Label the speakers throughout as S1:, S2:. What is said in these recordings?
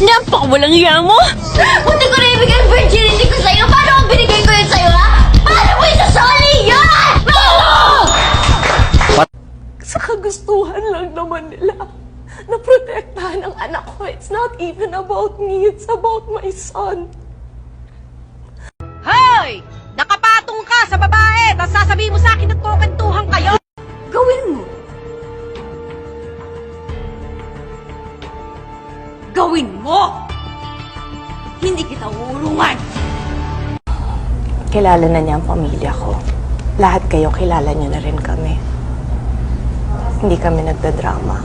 S1: Napakawalang iya mo!
S2: Buti ko na ibigay ang virginity ko sa'yo! Paano kung binigay ko yun sa'yo, ha? Paano mo isasoli yun?
S3: Sa kagustuhan lang naman nila na protektahan ang anak ko. It's not even about me. It's about my son.
S4: Hoy! Nakapatong ka sa babae! Tapos sasabihin mo sa akin nagkukentuhan kayo!
S3: Gawin mo. Gawin mo! Hindi kita uurungan! Kilala na niya ang pamilya ko. Lahat kayo kilala niyo na rin kami. Hindi kami nagdadrama.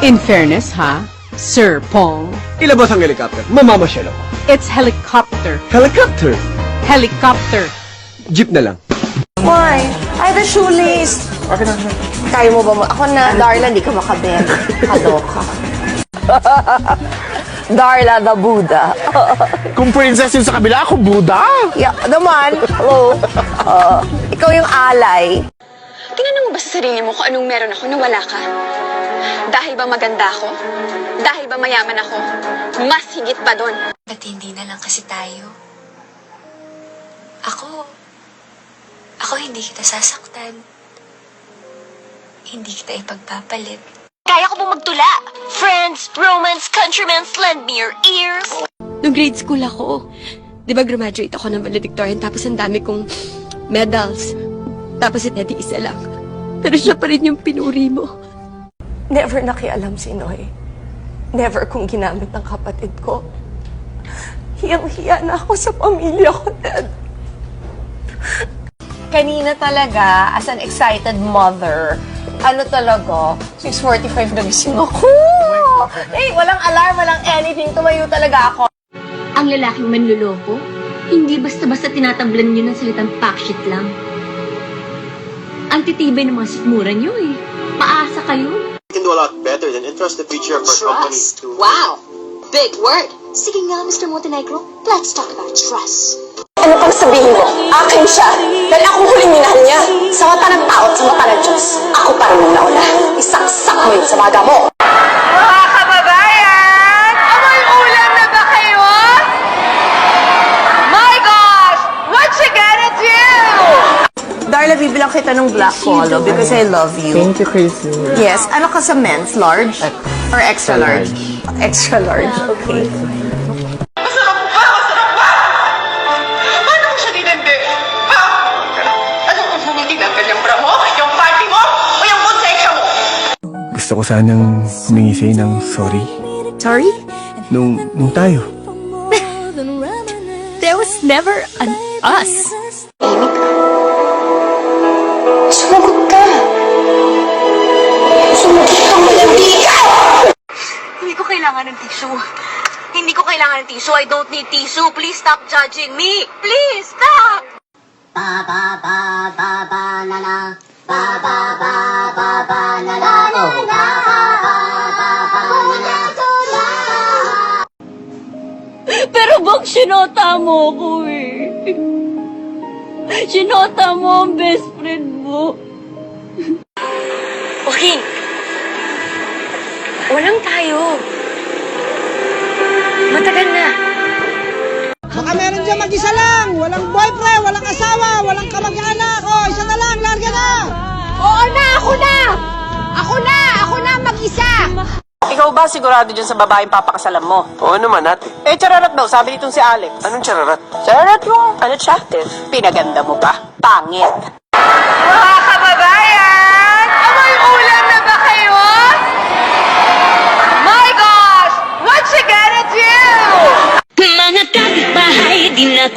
S5: In fairness, ha? Sir Paul,
S6: Ilabas ang helicopter. Mamamasyal ako.
S5: it's helicopter.
S6: Helicopter!
S5: Helicopter.
S6: Jeep na lang.
S3: Why? Ay, the shoelace!
S6: Okay na.
S3: Kaya mo ba mo? Ako na, Darla, di ka makabend. Kaloka. Darla the Buddha.
S6: Kung princess yun sa kabila, ako Buddha!
S3: Yeah, naman. Hello. Ikaw yung alay.
S7: Tingnan mo ba sa sarili mo kung anong meron ako na wala ka? Dahil ba maganda ako? Dahil ba mayaman ako? Mas higit pa doon.
S2: Ba't hindi na lang kasi tayo? Ako hindi kita sasaktan. Hindi kita ipagpapalit. Kaya ko pong magtula. Friends, romance, countrymen, lend me your ears.
S1: Nung grade school ako, di ba graduate ako ng valedictorian tapos ang dami kong medals. Tapos si Teddy isa lang. Pero siya pa rin yung pinuri mo.
S3: Never nakialam si Noy. Never kong ginamit ng kapatid ko. Hiyang-hiya na ako sa pamilya ko, Ted. Kanina talaga, as an excited mother, ano talaga, 6:45 na gising ako. Eh, walang alarm, walang anything. Tumayo talaga ako.
S8: Ang lalaking manluloko, hindi basta-basta tinatablan nyo ng salitang packshit lang. Ang titibay ng mga sikmura nyo eh. Paasa kayo.
S9: We can do a lot better than entrust the future of our company
S2: Trust?
S9: to...
S2: Wow! Big word! Sige nga, Mr. Montenegro. Let's talk about trust.
S3: Ano pang sabihin mo? Akin siya. Dahil ako huling minahal niya. Sa mata ng tao at sa mata ng Diyos, ako pa rin ang nauna. Isaksak mo yun sa baga mo.
S4: Mga kababayan! Amoy ulam na ba kayo? My gosh! What you gonna do?
S3: Darla, bibilang kita ng black polo because I love you.
S6: Thank you, Crazy.
S3: Yes. Ano ka sa men's? Large? Or extra large? Extra large. Okay.
S9: Paano mo siya dinende? Ha? Ano kung hindi tinanggal yung bra mo? Yung party mo? O yung konsensya mo?
S6: Gusto ko sanang humingi sa'yo ng sorry.
S1: Sorry?
S6: Nung tayo.
S1: There was never an us.
S2: Sumagot ka! Sumagot ka, malandi ka!
S4: Hindi ko kailangan ng tissue. Hindi ko kailangan ng tissue. I don't need tissue. Please stop judging me. Please stop!
S1: Pero bang sinota mo ko eh. Sinota mo ang best friend mo.
S7: Okay. Walang tayo. Matagal na.
S4: Baka meron dyan mag-isa lang. Walang boyfriend, walang asawa, walang kamag-anak. O, isa na lang, larga na. Oo na, ako na. Ako na mag-isa.
S5: Ikaw ba sigurado dyan sa babaeng papakasalan mo?
S6: Oo naman, ate.
S5: Eh, chararat daw, sabi nitong si Alex.
S6: Anong chararat?
S5: Chararat yung unattractive. Pinaganda mo pa. Pangit.
S4: Mga kababayan! Amoy ulam na ba kayo? My gosh! What you gonna do?
S8: Mga kapitbahay, di na